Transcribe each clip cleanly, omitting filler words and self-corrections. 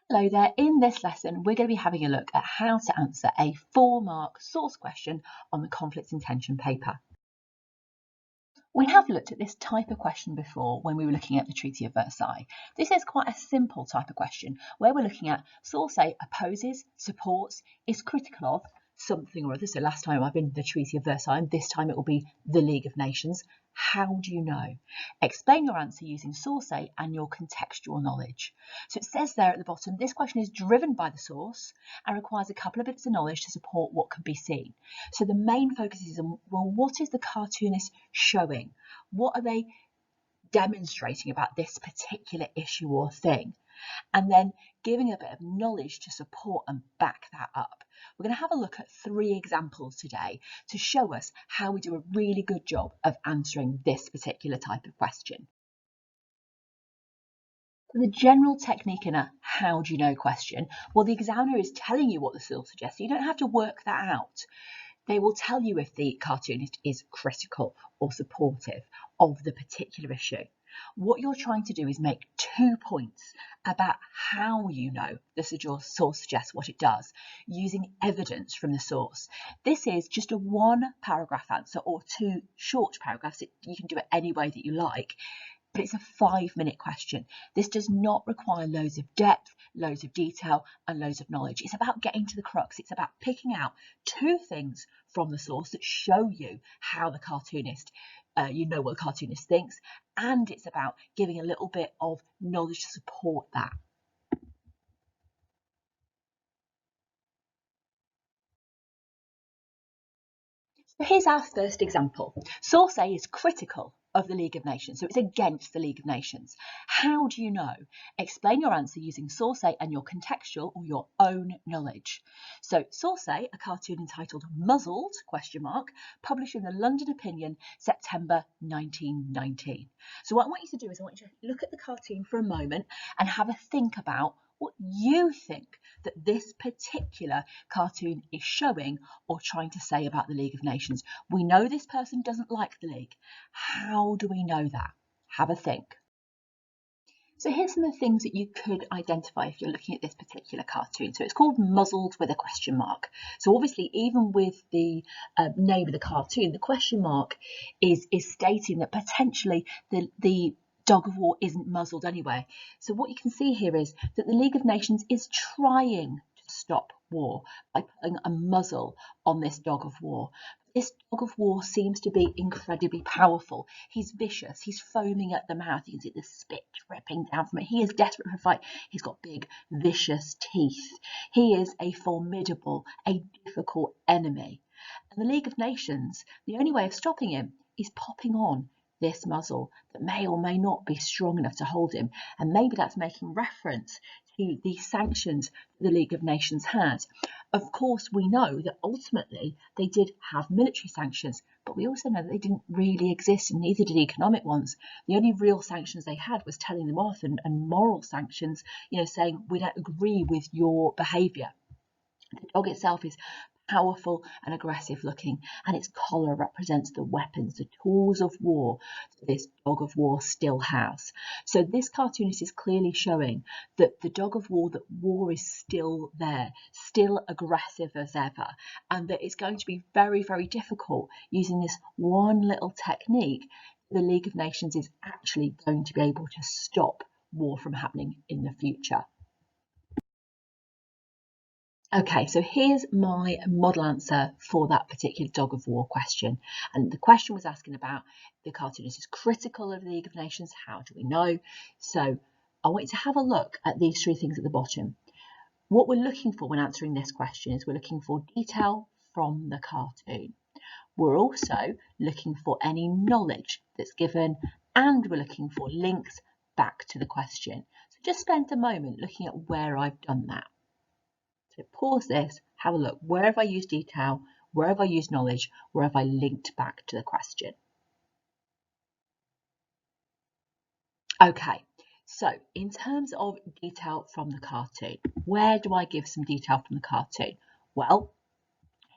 Hello there, in this lesson we're going to be having a look at how to answer a 4-mark source question on the conflicts and tension paper. We have looked at this type of question before when we were looking at the Treaty of Versailles. This is quite a simple type of question where we're looking at source A opposes, supports, is critical of something or other. So last time I've been the Treaty of Versailles and this time it will be the League of Nations. How do you know? Explain your answer using source A and your contextual knowledge. So it says there at the bottom, this question is driven by the source and requires a couple of bits of knowledge to support what can be seen. So the main focus is on, well, what is the cartoonist showing? What are they demonstrating about this particular issue or thing? And then giving a bit of knowledge to support and back that up. We're going to have a look at 3 examples today to show us how we do a really good job of answering this particular type of question. So the general technique in a how do you know question, well, the examiner is telling you what the source suggests. You don't have to work that out. They will tell you if the cartoonist is critical or supportive of the particular issue. What you're trying to do is make 2 points about how you know the source suggests what it does, using evidence from the source. This is just a 1-paragraph answer or 2 short paragraphs. You can do it any way that you like, but it's a 5-minute question. This does not require loads of depth, loads of detail, and loads of knowledge. It's about getting to the crux. It's about picking out 2 things from the source that show you how the cartoonist, you know what the cartoonist thinks, and it's about giving a little bit of knowledge to support that. So here's our first example. Source A is critical of the League of Nations, so it's against the League of Nations. How do you know? Explain your answer using source A and your contextual or your own knowledge. So source A, a cartoon entitled Muzzled, published in the London Opinion, September 1919. So what I want you to do is I want you to look at the cartoon for a moment and have a think about what you think that this particular cartoon is showing or trying to say about the League of Nations. We know this person doesn't like the League. How do we know that? Have a think. So here's some of the things that you could identify if you're looking at this particular cartoon. So it's called Muzzled with a question mark. So obviously, even with the name of the cartoon, the question mark is stating that potentially the dog of war isn't muzzled anyway. So what you can see here is that the League of Nations is trying to stop war by putting a muzzle on this dog of war. This dog of war seems to be incredibly powerful. He's vicious. He's foaming at the mouth. You can see the spit dripping down from it. He is desperate for a fight. He's got big, vicious teeth. He is a formidable, a difficult enemy. And the League of Nations, the only way of stopping him is popping on this muzzle that may or may not be strong enough to hold him. And maybe that's making reference to the sanctions the League of Nations had. Of course, we know that ultimately they did have military sanctions, but we also know that they didn't really exist, and neither did economic ones. The only real sanctions they had was telling them off, and moral sanctions, saying we don't agree with your behaviour. The dog itself is powerful and aggressive looking, and its collar represents the weapons, the tools of war that this dog of war still has. So this cartoonist is clearly showing that the dog of war, that war is still there, still aggressive as ever, and that it's going to be very, very difficult using this one little technique. The League of Nations is actually going to be able to stop war from happening in the future. Okay, so here's my model answer for that particular dog of war question. And the question was asking about the cartoonist is critical of the League of Nations. How do we know? So I want you to have a look at these 3 things at the bottom. What we're looking for when answering this question is we're looking for detail from the cartoon. We're also looking for any knowledge that's given, and we're looking for links back to the question. So just spend a moment looking at where I've done that. So pause this, have a look. Where have I used detail? Where have I used knowledge? Where have I linked back to the question? Okay, so in terms of detail from the cartoon, where do I give some detail from the cartoon? Well,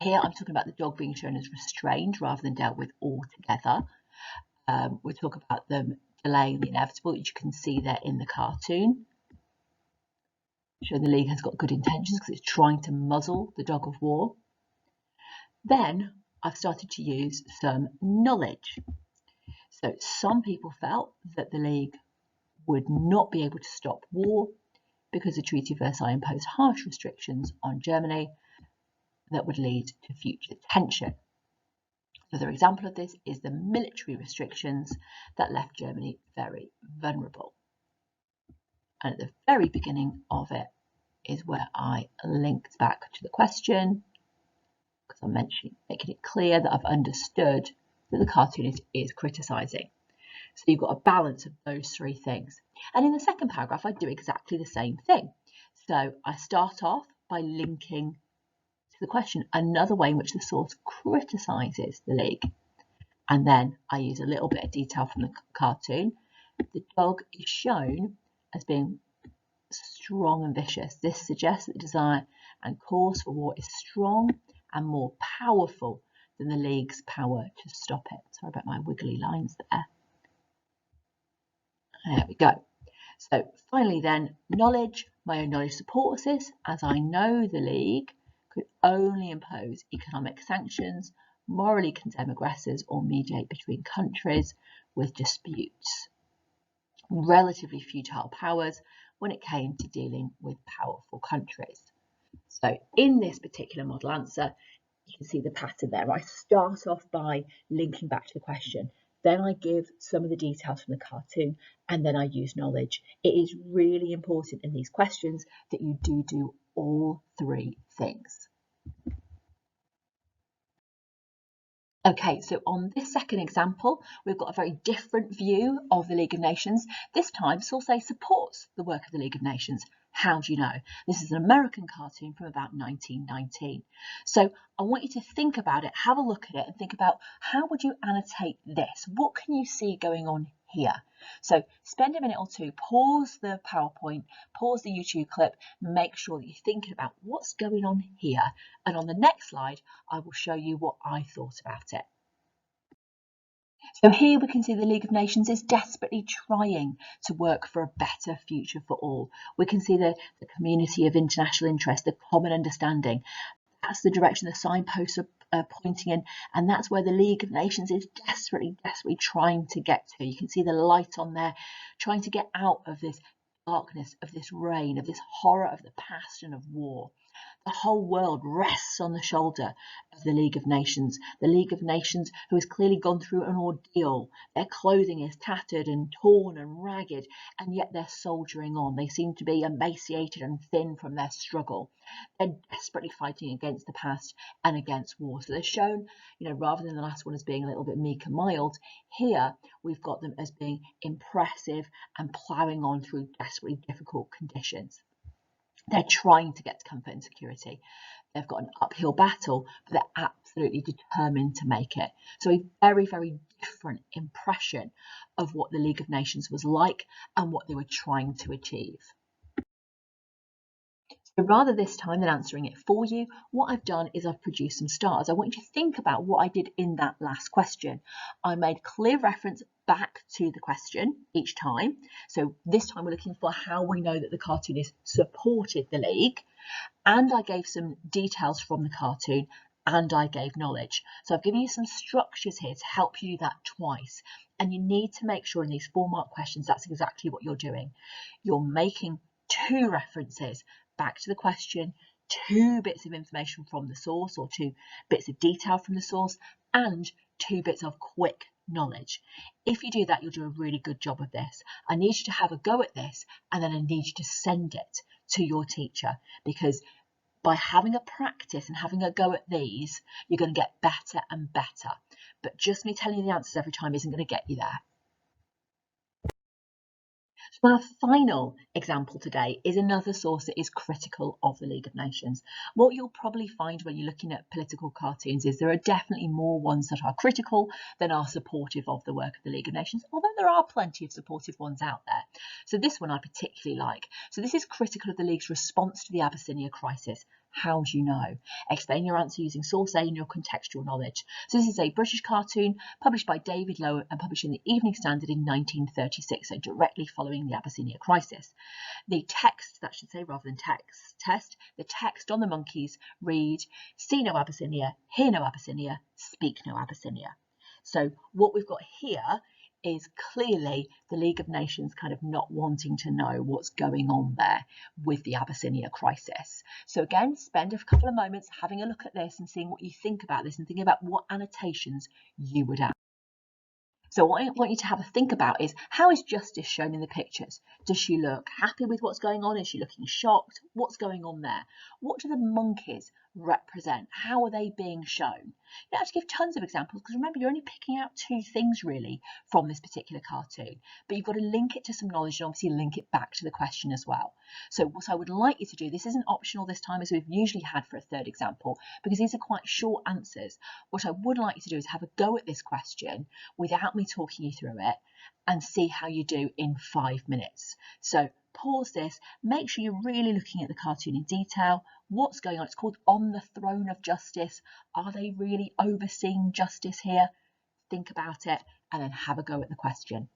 here I'm talking about the dog being shown as restrained rather than dealt with altogether. We'll talk about them delaying the inevitable, which you can see there in the cartoon. show the League has got good intentions because it's trying to muzzle the dog of war. Then I've started to use some knowledge. So some people felt that the League would not be able to stop war because the Treaty of Versailles imposed harsh restrictions on Germany that would lead to future tension. Another example of this is the military restrictions that left Germany very vulnerable. And at the very beginning of it is where I linked back to the question, because I'm making it clear that I've understood that the cartoonist is criticising. So you've got a balance of those three things. And in the second paragraph, I do exactly the same thing. So I start off by linking to the question another way in which the source criticises the League. And then I use a little bit of detail from the cartoon. The dog is shown as being strong and vicious. This suggests that the desire and cause for war is strong and more powerful than the League's power to stop it. Sorry about my wiggly lines there. There we go. So finally then, knowledge. My own knowledge supports this, as I know the League could only impose economic sanctions, morally condemn aggressors, or mediate between countries with disputes. Relatively futile powers when it came to dealing with powerful countries. So in this particular model answer, you can see the pattern there. I start off by linking back to the question. Then I give some of the details from the cartoon, and then I use knowledge. It is really important in these questions that you do all three things. Okay, so on this second example, we've got a very different view of the League of Nations. This time, Saussure supports the work of the League of Nations. How do you know? This is an American cartoon from about 1919. So I want you to think about it, have a look at it, and think about how would you annotate this? What can you see going on here? So spend a minute or two, pause the PowerPoint, pause the YouTube clip, make sure that you're thinking about what's going on here. And on the next slide, I will show you what I thought about it. So here we can see the League of Nations is desperately trying to work for a better future for all. We can see the community of international interest, the common understanding. That's the direction the signposts are pointing in, and that's where the League of Nations is desperately trying to get to. You can see the light on there, trying to get out of this darkness, of this rain, of this horror of the past and of war. The whole world rests on the shoulder of the League of Nations. The League of Nations, who has clearly gone through an ordeal. Their clothing is tattered and torn and ragged, and yet they're soldiering on. They seem to be emaciated and thin from their struggle. They're desperately fighting against the past and against war. So they're shown, rather than the last one as being a little bit meek and mild, here we've got them as being impressive and ploughing on through desperately difficult conditions. They're trying to get to comfort and security. They've got an uphill battle, but they're absolutely determined to make it. So a very, very different impression of what the League of Nations was like and what they were trying to achieve. So rather this time than answering it for you, what I've done is I've produced some stars. I want you to think about what I did in that last question. I made clear reference back to the question each time. So this time we're looking for how we know that the cartoonist supported the League, and I gave some details from the cartoon, and I gave knowledge. So I've given you some structures here to help you do that twice. And you need to make sure in these 4-mark questions that's exactly what you're doing. You're making 2 references back to the question, 2 bits of information from the source or 2 bits of detail from the source, and 2 bits of quick knowledge. If you do that, you'll do a really good job of this. I need you to have a go at this, and then I need you to send it to your teacher, because by having a practice and having a go at these, you're going to get better and better. But just me telling you the answers every time isn't going to get you there. So our final example today is another source that is critical of the League of Nations. What you'll probably find when you're looking at political cartoons is there are definitely more ones that are critical than are supportive of the work of the League of Nations, although there are plenty of supportive ones out there. So this one I particularly like. So this is critical of the League's response to the Abyssinia crisis. How do you know? Explain your answer using source A and your contextual knowledge. So this is a British cartoon published by David Lowe and published in the Evening Standard in 1936, so directly following the Abyssinia crisis. The text, that should say, rather than test, the text on the monkeys read, see no Abyssinia, hear no Abyssinia, speak no Abyssinia. So what we've got here is clearly the League of Nations kind of not wanting to know what's going on there with the Abyssinia crisis. So again, spend a couple of moments having a look at this and seeing what you think about this and thinking about what annotations you would add. So what I want you to have a think about is, how is Justice shown in the pictures? Does she look happy with what's going on? Is she looking shocked? What's going on there? What do the monkeys represent? How are they being shown? You don't have to give tons of examples, because remember, you're only picking out 2 things really from this particular cartoon, but you've got to link it to some knowledge and obviously link it back to the question as well. So what I would like you to do, this isn't optional this time as we've usually had for a third example, because these are quite short answers. What I would like you to do is have a go at this question without me talking you through it and see how you do in 5 minutes. So pause this, make sure you're really looking at the cartoon in detail. What's going on? It's called On the Throne of Justice. Are they really overseeing justice here? Think about it and then have a go at the question.